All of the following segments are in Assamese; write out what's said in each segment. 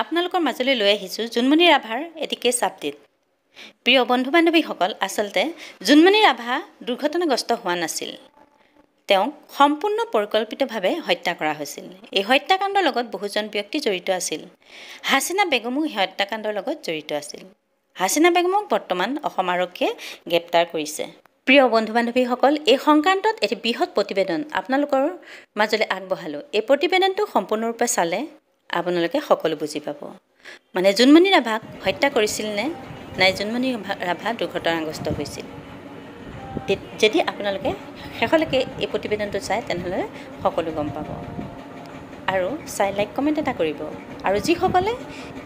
আপোনালোকৰ মাজলৈ লৈ আহিছোঁ জোনমণি ৰাভাৰ এটি কেছ আপডেট। প্ৰিয় বন্ধু বান্ধৱীসকল, আচলতে জোনমণি ৰাভা দুৰ্ঘটনাগ্ৰস্ত হোৱা নাছিল। তেওঁক সম্পূৰ্ণ পৰিকল্পিতভাৱে হত্যা কৰা হৈছিল। এই হত্যাকাণ্ডৰ লগত বহুজন ব্যক্তি জড়িত আছিল। হাছিনা বেগমো এই হত্যাকাণ্ডৰ লগত জড়িত আছিল। হাছিনা বেগমক বৰ্তমান অসম আৰক্ষীয়ে গ্ৰেপ্তাৰ কৰিছে। প্ৰিয় বন্ধু বান্ধৱীসকল, এই সংক্ৰান্তত এটি বৃহৎ প্ৰতিবেদন আপোনালোকৰ মাজলৈ আগবঢ়ালোঁ। এই প্ৰতিবেদনটো সম্পূৰ্ণৰূপে চালে আপোনালোকে সকলো বুজি পাব। মানে জোনমণি ৰাভাক হত্যা কৰিছিল নে নাই জোনমণি ৰাভা দুৰ্ঘটনাগ্ৰস্ত হৈছিল। যদি আপোনালোকে শেষলৈকে এই প্ৰতিবেদনটো চায় তেনেহ'লে সকলো গম পাব। আৰু চাই লাইক কমেণ্ট এটা কৰিব। আৰু যিসকলে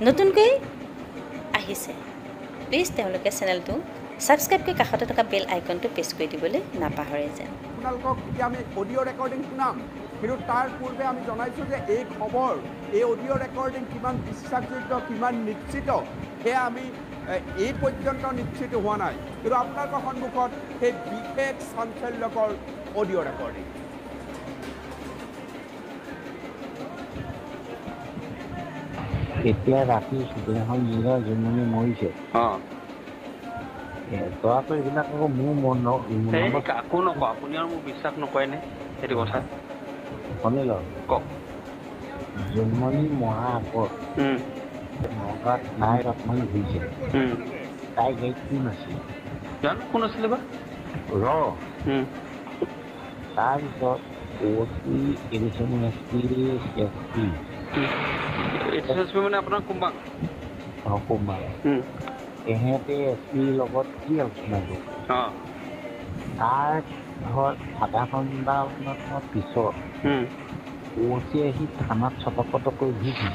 নতুনকৈ আহিছে প্লিজ তেওঁলোকে চেনেলটো ছাবস্ক্ৰাইব কৰি কাষতে থকা বেল আইকনটো প্ৰেছ কৰি দিবলৈ নাপাহৰে যেন। আপোনালোকক এতিয়া আমি অডিঅ' ৰেকৰ্ডিং শুনাম, কিন্তু তাৰ পূৰ্বে আমি জনাইছোঁ যে এই খবৰ, এই অডিঅ' ৰেকৰ্ডিং কিমান বিশ্বাসযোগ্য, কিমান নিশ্চিত সেয়া আমি এই পৰ্যন্ত নিশ্চিত হোৱা নাই। কিন্তু আপোনালোকৰ সন্মুখত সেই বিশেষ চাঞ্চল্যকৰ অডিঅ' ৰেকৰ্ডিং। এতিয়া ৰাতি সিদিনাখন যিবিলাক জোনমণি মৰিছে, তৰাটো এইবিলাক আকৌ মোৰ মন কাকো নকওঁ, আপুনি আৰু মোক বিশ্বাস নকৰেনে সেইটো কথা? শুনি লওক, কওক। জোনমণি মৰা আগত নগাঁৱত তাই অকমান ঘূৰিছে। তাই গাড়ীত কোন আছিল জানো, কোন আছিলে বা? তাৰপিছত অতি এডিচন এছপি মানে আপোনাৰ কোম্পাং কুমাৰ তেহেঁতে এছপিৰ লগত কি আলোচনা কৰিব? তাৰ ধৰ আধা ঘণ্টামানৰ পিছত অচি আহি থানাত ছটপট কৰি ঘূৰিছে।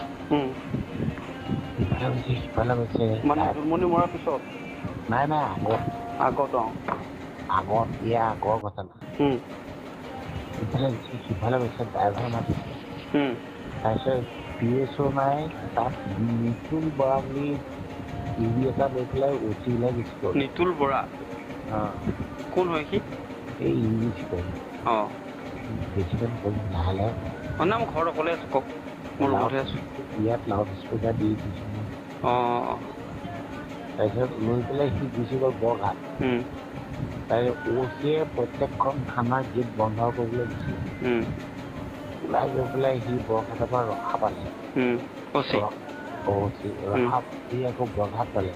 ইফালে গৈছে সিফালে গৈছে। জোনমণি মৰাৰ পিছত? নাই আগত ইয়াৰ আগৰ ঘটনা। ইফালে গৈছে সিফালে গৈছে, ড্ৰাইভাৰ মাতিছে। তাৰপিছত PSO নাই, তাত নিতুল বৰা বুলি টিভি এটা লৈ পেলাই অচি ওলাই গুচি গ'ল। নিতুল বৰা? কোন হয় সি? এই ইংলিছ কয়। বেছিকৈ নক'লো, লাহে লাহে নাই মই ঘৰত অকলে আছোঁ, কওক। মোৰ ৰুমতে আছোঁ। ইয়াত লাউড স্পীকাৰ দি দিছোঁ। তাৰপিছত লৈ পেলাই সি গুচি গ'ল বৰঘাট। তাৰপিছত অচিয়ে প্ৰত্যেকখন থানাৰ গেট বন্ধ কৰিবলৈ দিছিল। ওলাই গৈ পেলাই সি বৰঘাটৰ পৰা ৰখা পালে। ৰখা পাতি আকৌ বৰঘাট পালে।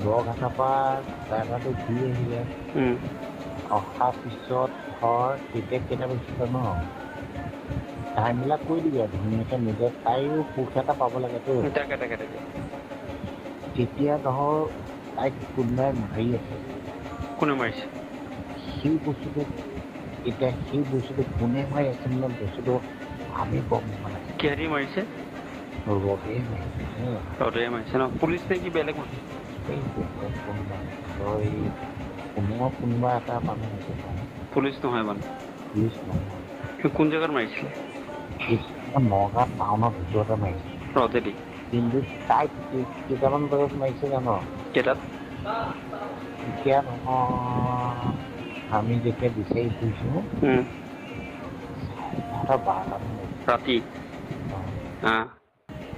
বৰঘাটৰ পৰা ড্ৰাইভাৰটো ঘূৰি আহিলে। অহাৰ পিছত ধৰ তেতিয়া কেইটা বজিছে ন, টাইমবিলাক কৈ দিবি আৰু ধুনীয়াকৈ নিজে। তাইও সুখ এটা পাব লাগেতো। তেতিয়া ধৰ তাইক কোনোবাই মাৰি আছে। কোনে মাৰিছে? সেই বস্তুটো কোনে মাৰি আছে মানে বস্তুটো আমি গম পোৱা নাই। কিহেদি মাৰিছে? ৰদে মাৰিছে ন? পুলিচ নে কি বেলেগ মানুহ? কোনোবা এটা মানুহ আছে। পুলিচ নহয় মানে? পুলিচ নহয়। কোন জেগাত মাৰিছিলে? নগাঁও টাউনৰ ভিতৰতে মাৰিছে। ৰদেদি? কিন্তু তাই কেইটামান বজাত মাৰিছে জানো? কেইটাত? এতিয়া নহয়, আমি যেতিয়া বিচাৰি ফুৰিছোঁ 12টামান ৰাতি?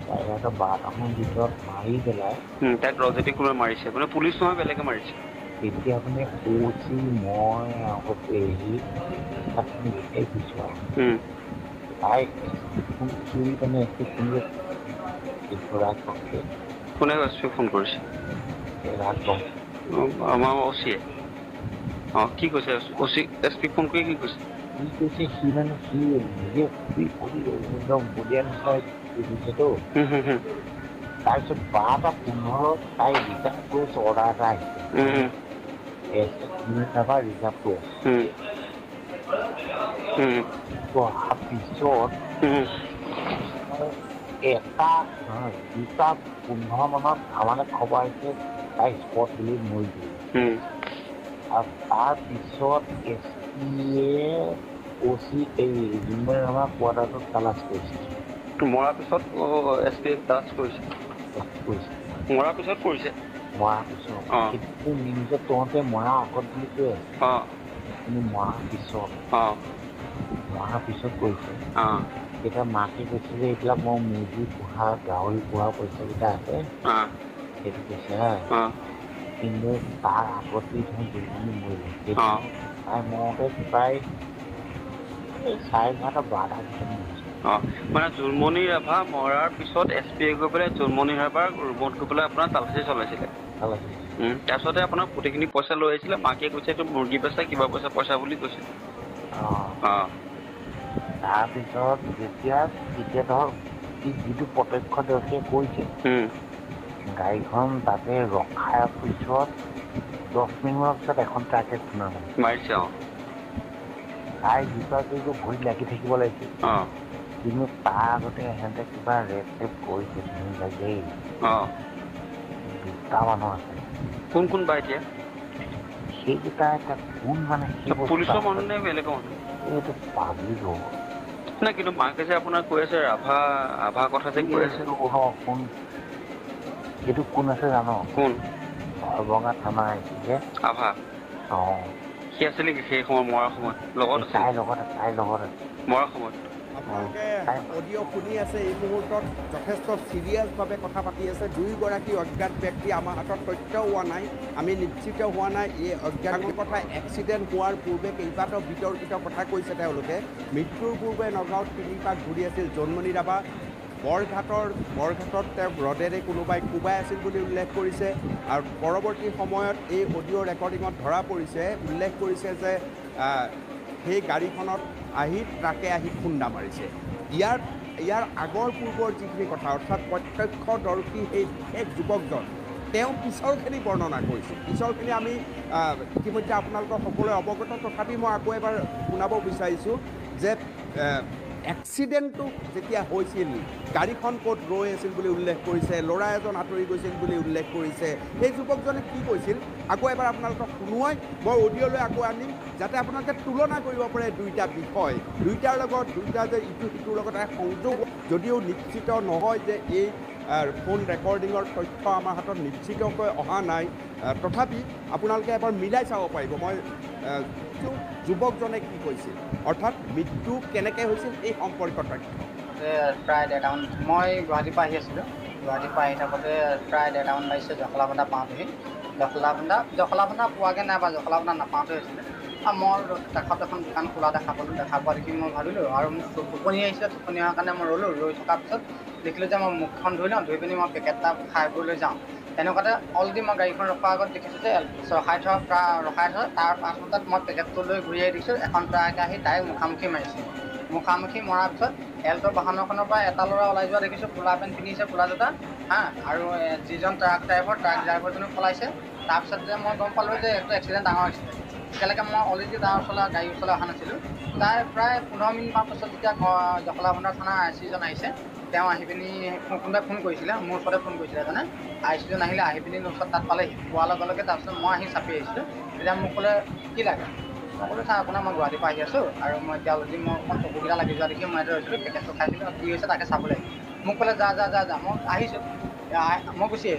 12টামান ভিতৰত মাৰি পেলাই তাইক ৰজেদি কোনোবাই মাৰিছে মানে? পুলিচ নহয়, বেলেগে মাৰিছে? তেতিয়া মানে অচি মই আগতে তাত বিচাৰি ফুৰিছোঁ আৰু তাই চুৰি মানে কোনে ফোন কৰিছে? আমাৰ অচিয়ে? কি কৈছে অচি? SP ফোন কৰি কি কৈছে? কি কৈছে সি মানে সি নিজে একদম বলিয়া নিচিনা দিছেতো। তাৰপিছত 12:15 তাই ৰিজাৰ্ভ কৰিছে, অৰ্ডাৰ এটা আহিছে। ৰিজাৰ্ভ কৰি অহাৰ পিছত 2:15 মানত আমালৈ খবৰ আহিছে তাই স্পট বুলি মৰি গ'ল। আৰু তাৰপিছত SPয়ে অচি এই জোনমণি ৰাভাৰ কোৱাৰ্টাৰটোত তালাচ কৰিছে। মৰাৰ পিছত SP তালাচ কৰিছে? মৰাৰ পিছত কৰিছে? মৰাৰ পিছত কিন্তু নিউজত তহঁতে মৰাৰ আগত বুলি কৈ আছে, কিন্তু মৰাৰ পিছত কৰিছে। তেতিয়া মাকে কৈছে যে এইবিলাক মই মুৰ্গী পোহা গাহৰি পোহা পইচাকেইটা আছে সেইটো কৈছে হা কিন্তু তাৰ আগতেই ধৰক দুজনী মৰিলে সেইটো তাই মৰতে প্ৰায় 11:30 12টা ভিতৰত মৰিছে মানে জোনমণি ৰাভা মৰাৰ পিছত SP গৈ পেলাই জোনমণি ৰাভাৰ ৰুমত গৈ পেলাই আপোনাৰ তালাচী চলাইছিলে তাৰপিছতে আপোনাক গোটেইখিনি পইচা লৈ আহিছিলে মাকে কৈছে এইটো মুৰ্গী বেচা কিবা পইচা বুলি কৈছে তাৰপিছত যেতিয়া ধৰক যিটো প্ৰত্যক্ষদৰ্শীয়ে কৈছে গাড়ীখন তাতে ৰখাৰ পিছত 10 মিনিটৰ পিছত এখন ট্ৰাকে খুন্দা মাৰিছে তাই জোতাযোৰটো ভৰিত লাগি থাকিব লাগিছিল কিন্তু তাৰ আগতে সিহঁতে কিবা ৰেপ কৰিছে দেই 2টা মানুহ আছে কোন বা এতিয়া সেইকেইটা এতিয়া কোন মানে পুলিচৰ মানুহ নে বেলেগৰ মানুহ এইটো পাব্লিক হ'ব না কিন্তু মাকে যে আপোনাক কৈ আছে ৰাভা কথা যে কৈ আছে কোন এইটো কোন আছে জানো কোন ভৰবঙা থানা আহিছে আভা সি আছে নেকি সেই সময় মৰাৰ সময়ত লগত তাইৰ লগত মৰাৰ সময়ত আপোনালোকে অডিঅ' শুনি আছে এই মুহূৰ্তত যথেষ্ট চিৰিয়াছভাৱে কথা পাতি আছে দুয়োগৰাকী অজ্ঞাত ব্যক্তি আমাৰ হাতত তথ্য হোৱা নাই আমি নিশ্চিত হোৱা নাই এই অজ্ঞাত কথা এক্সিডেণ্ট হোৱাৰ পূৰ্বে কেইবাটাও বিতৰ্কিত কথা কৈছে তেওঁলোকে মৃত্যুৰ পূৰ্বে নগাঁৱত 3 পাক ঘূৰি আছিল জোনমণি ৰাভা বৰঘাটত তেওঁ ব্ৰডেৰে কোনোবাই কোবাই আছিল বুলি উল্লেখ কৰিছে আৰু পৰৱৰ্তী সময়ত এই অডিঅ' ৰেকৰ্ডিঙত ধৰা পৰিছে উল্লেখ কৰিছে যে সেই গাড়ীখনত ট্ৰাকে আহি খুন্দা মাৰিছে ইয়াৰ আগৰ পূৰ্বৰ যিখিনি কথা অৰ্থাৎ প্ৰত্যক্ষদৰ্শী সেই এক যুৱকজন তেওঁ পিছৰখিনি বৰ্ণনা কৰিছিল পিছৰখিনি আমি ইতিমধ্যে আপোনালোকৰ সকলোৱে অৱগত তথাপি মই আকৌ এবাৰ শুনাব বিচাৰিছোঁ যে এক্সিডেণ্টটো যেতিয়া হৈছিল গাড়ীখন ক'ত ৰৈ আছিল বুলি উল্লেখ কৰিছে ল'ৰা এজন আঁতৰি গৈছিল বুলি উল্লেখ কৰিছে সেই যুৱকজনে কি কৈছিল আকৌ এবাৰ আপোনালোকক শুনোৱাই মই অডিঅ'লৈ আকৌ আনিম যাতে আপোনালোকে তুলনা কৰিব পাৰে দুইটা বিষয় দুইটাৰ লগত দুইটা যে ইটো সিটোৰ লগত এটা সংযোগ যদিও নিশ্চিত নহয় যে এই ফোন ৰেকৰ্ডিঙৰ তথ্য আমাৰ হাতত নিশ্চিতকৈ অহা নাই তথাপি আপোনালোকে এবাৰ মিলাই চাব পাৰিব মই যুৱকজনে কি কৈছিল অৰ্থাৎ মৃত্যু কেনেকৈ হৈছিল এই সম্পৰ্কত তথ্য প্ৰায় 1:30মান মই গুৱাহাটীৰ পৰা আহি আছিলোঁ গুৱাহাটীৰ পৰা আহি থাকোঁতে প্ৰায় 1:30মান বাজিছে জখলাবন্ধা পাওঁতেহি জখলাবন্ধা পোৱাগৈ নাই বা জখলাবন্ধা নাপাওঁতে হৈছিলে আৰু মই কাষত এখন দোকান খোলা দেখা পোৱা দেখি মই ভাবিলোঁ আৰু মোক টোপনি আহিছিলে টোপনি অহাৰ কাৰণে মই ৰৈ থকাৰ পিছত দেখিলোঁ যে মই মুখখন ধুই লওঁ ধুই পিনি মই পেকেট এটা খাই বৈ যাওঁ তেনেকুৱাতে অলৰেডি মই গাড়ীখন ৰখোৱাৰ আগত দেখিছোঁ যে ৰখাই থোৱা তাৰ 5 মিনিটত মই পেকেটটো লৈ ঘূৰি আহি দেখিছোঁ এখন ট্ৰাকে আহি ডাইৰেক্ট মুখামুখি মাৰিছে মুখামুখি মৰাৰ পিছত এল্ট' বাহনখনৰ পৰা এটা ল'ৰা ওলাই যোৱা দেখিছোঁ ক'লা পেণ্ট পিন্ধিছে ক'লা জোতা আৰু যিজন ট্ৰাক ড্ৰাইভাৰজনে পলাইছে তাৰপিছতে মই গম পালোঁ যে এইটো এক্সিডেণ্ট ডাঙৰ হৈছিলে এতিয়ালৈকে মই অলৰেডি গাড়ী ওচৰলৈ অহা নাছিলোঁ তাৰ প্ৰায় 15 মিনিটমান পাছত যেতিয়া জখলাবন্ধা থানাৰ IC জন আহিছে তেওঁ আহি পিনি কোনোবাই ফোন কৰিছিলে মোৰ ওচৰতে ফোন কৰিছিলে এজনে IC জন আহিলে আহি পিনি ওচৰত তাত পালেহি পোৱাৰ লগে লগে তাৰপিছত মই আহি চাপি আহিছিলোঁ তেতিয়া মোক ক'লে কি লাগে মই ক'লোঁ ছাৰ আপোনাৰ মই গুৱাহাটীৰ পৰা আহি আছোঁ আৰু মই এতিয়া অলৰেডি মই অকণ চকুকেইটা লাগি যোৱা দেখি মই ইয়াতে ৰৈছিলোঁ পেকেটটো খাইছিলোঁ কি হৈছে তাকে চাবলৈ মোক ক'লে যা মই আহিছোঁ মই গুচি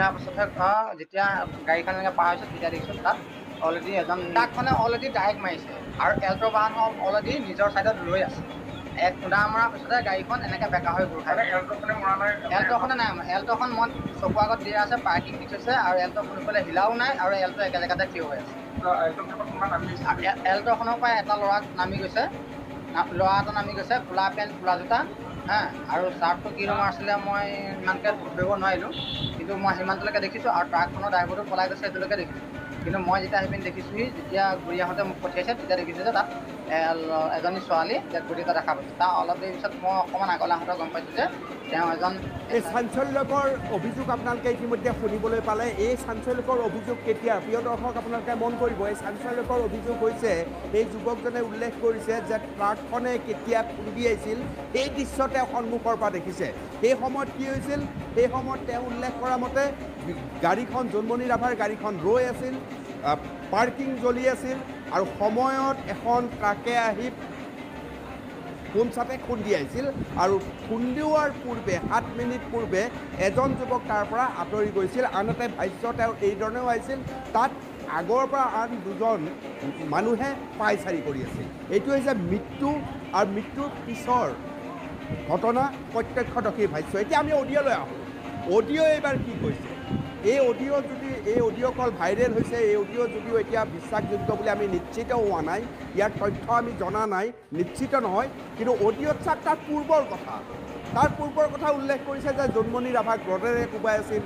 অহাৰ পাছতহে যেতিয়া গাড়ীখন এনেকৈ পাৰ হৈছোঁ তেতিয়া দেখিছোঁ তাত অলৰেডি এজন ট্ৰাকখনে অলৰেডি ডাইৰেক্ট মাৰিছে আৰু এল্ট' বাহনখন অলৰেডি নিজৰ ছাইডত ৰৈ আছে এক খুন্দা মৰাৰ পিছতে গাড়ীখন এনেকৈ বেকা হৈ গ'ল এল্ট'খনে মৰা নাই এল্ট'খন মই চকুৰ আগত দিয়া আছে পাৰ্কিং দি থৈছে আৰু এল্ট' কোনোফালে হিলাও নাই আৰু এল্ট' একে জেগাতে থিয় হৈ আছে এল্ট'খনৰ পৰা এটা ল'ৰা নামি গৈছে ক'লা পেণ্ট ক'লা জোতা আৰু চাৰ্টটো কি ৰঙৰ আছিলে মই ইমানকৈ ধৰিব নোৱাৰিলোঁ কিন্তু মই সিমানটোলৈকে দেখিছোঁ আৰু ট্ৰাকখনৰ ড্ৰাইভাৰটো পলাই গৈছে সেইটোলৈকে দেখিছোঁ কিন্তু মই যেতিয়া আহি পিনি দেখিছোঁহি যেতিয়া ঘূৰি আহোঁতে মোক পঠিয়াইছে তেতিয়া দেখিছোঁ যে তাত এজনী ছোৱালী ডেড বডি এটা দেখা পাইছোঁ তাৰ অলপ দেৰি পিছত মই অকণমান আগলৈ আহোঁতে গম পাইছোঁ যে তেওঁ এজন এই চাঞ্চল্যকৰ অভিযোগ আপোনালোকে ইতিমধ্যে শুনিবলৈ পালে এই চাঞ্চল্যকৰ অভিযোগ কেতিয়া প্ৰিয় দৰ্শক আপোনালোকে মন কৰিব এই চাঞ্চল্যকৰ অভিযোগ হৈছে এই যুৱকজনে উল্লেখ কৰিছে যে ট্ৰাকখনে কেতিয়া খুন্দি আহিছিল এই দৃশ্য তেওঁ সন্মুখৰ পৰা দেখিছে সেই সময়ত কি হৈছিল সেই সময়ত তেওঁ উল্লেখ কৰা মতে গাড়ীখন জোনমণি ৰাভাৰ গাড়ীখন ৰৈ আছিল পাৰ্কিং জ্বলি আছিল আৰু সময়ত এখন ট্ৰাকে আহি পোনচাতে খুন্দি আহিছিল আৰু খুন্দিওৱাৰ পূৰ্বে 7 মিনিট পূৰ্বে এজন যুৱক তাৰ পৰা আঁতৰি গৈছিল আনহাতে ভাষ্য তেওঁ এইধৰণেও আহিছিল তাত আগৰ পৰা আন দুজন মানুহে পাইচাৰি কৰি আছিল এইটো হৈছে মৃত্যু আৰু মৃত্যুৰ পিছৰ ঘটনা প্ৰত্যক্ষদৰ্শী ভাষ্য। এতিয়া আমি অডিঅ'লৈ আহোঁ। অডিঅ' এইবাৰ কি কৈছে? এই অডিঅ' কল ভাইৰেল হৈছে, এই অডিঅ' যদিও এতিয়া বিশ্বাসযোগ্য বুলি আমি নিশ্চিত হোৱা নাই, ইয়াৰ তথ্য আমি জনা নাই, নিশ্চিত নহয়, কিন্তু অডিঅ'ত চাওক তাৰ পূৰ্বৰ কথা উল্লেখ কৰিছে যে জোনমণি ৰাভাক ৰডেৰে কোবাই আছিল,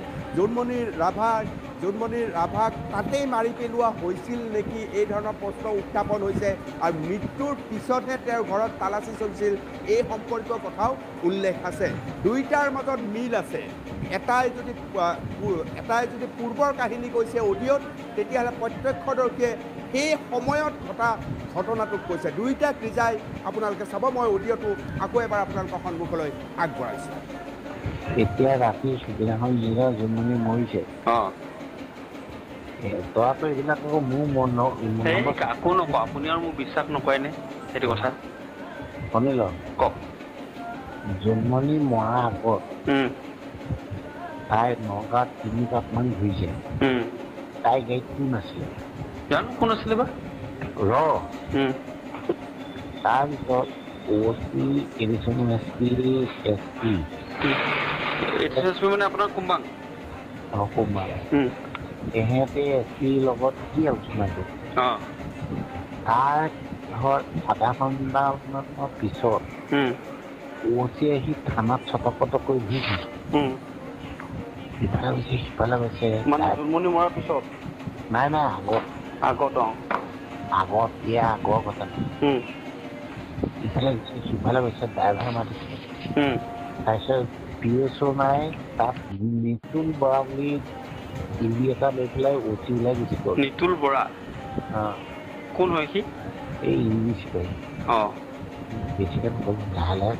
জোনমণি ৰাভাক তাতেই মাৰি পেলোৱা হৈছিল নেকি, এই ধৰণৰ প্ৰশ্ন উত্থাপন হৈছে। আৰু মৃত্যুৰ পিছতহে তেওঁৰ ঘৰত তালাচী চলিছিল, এই সম্পৰ্কীয় কথাও উল্লেখ আছে। দুয়োটাৰ মাজত মিল আছে। এটাই যদি পূৰ্বৰ কাহিনী কৈছে অডিঅ'ত, তেতিয়াহ'লে প্ৰত্যক্ষদৰ্শীয়ে সেই সময়ত ঘটা ঘটনাটোক কৈছে। দুয়োটা ক্ৰিজাই আপোনালোকে চাব। মই অডিঅ'টো আকৌ এবাৰ আপোনালোকৰ সন্মুখলৈ আগবঢ়াইছোঁ। এতিয়া ৰাতি সিদিনাখন যিদিনা জোনমণি মৰিছে, তৰাটো এইবিলাক আকৌ মোৰ কাকো নকওঁ, আপুনি আৰু মোক বিশ্বাস নকৰেনে সেইটো কথা? শুনি ল, কওক। জোনমণি মৰাৰ আগত তাই নগাঁৱত 3 পাকমান ঘূৰিছে। তাই গাড়ীত কোন আছিলে? জানো কোন আছিলে বা। তাৰপিছত OC এডিশ্যনেল SP মানে আপোনাৰ কুম্বাং তেহেঁতে SPৰ লগত কি আলোচনা কৰে? তাৰ আধা ঘণ্টামানৰ পিছত OC আহি থানাত ছটপটকৈ ঘূৰিছে। সিফালে গৈছে সিফালে গৈছে। জোনমণি মৰাৰ পিছত? নাই আগত আগত ইয়াৰ আগৰ কথা। ইফালে গৈছে সিফালে গৈছে, ড্ৰাইভাৰ মাতিছে। তাৰপিছত PSO নাই, তাত নিতুল বৰা বুলি ইউৰি এটা লৈ পেলাই OC ওলাই গুচি গ'ল। নিতুল বৰা? কোন হয় সি? এই ইউৰি চিপাহী। বেছিকৈ লাহে লাহে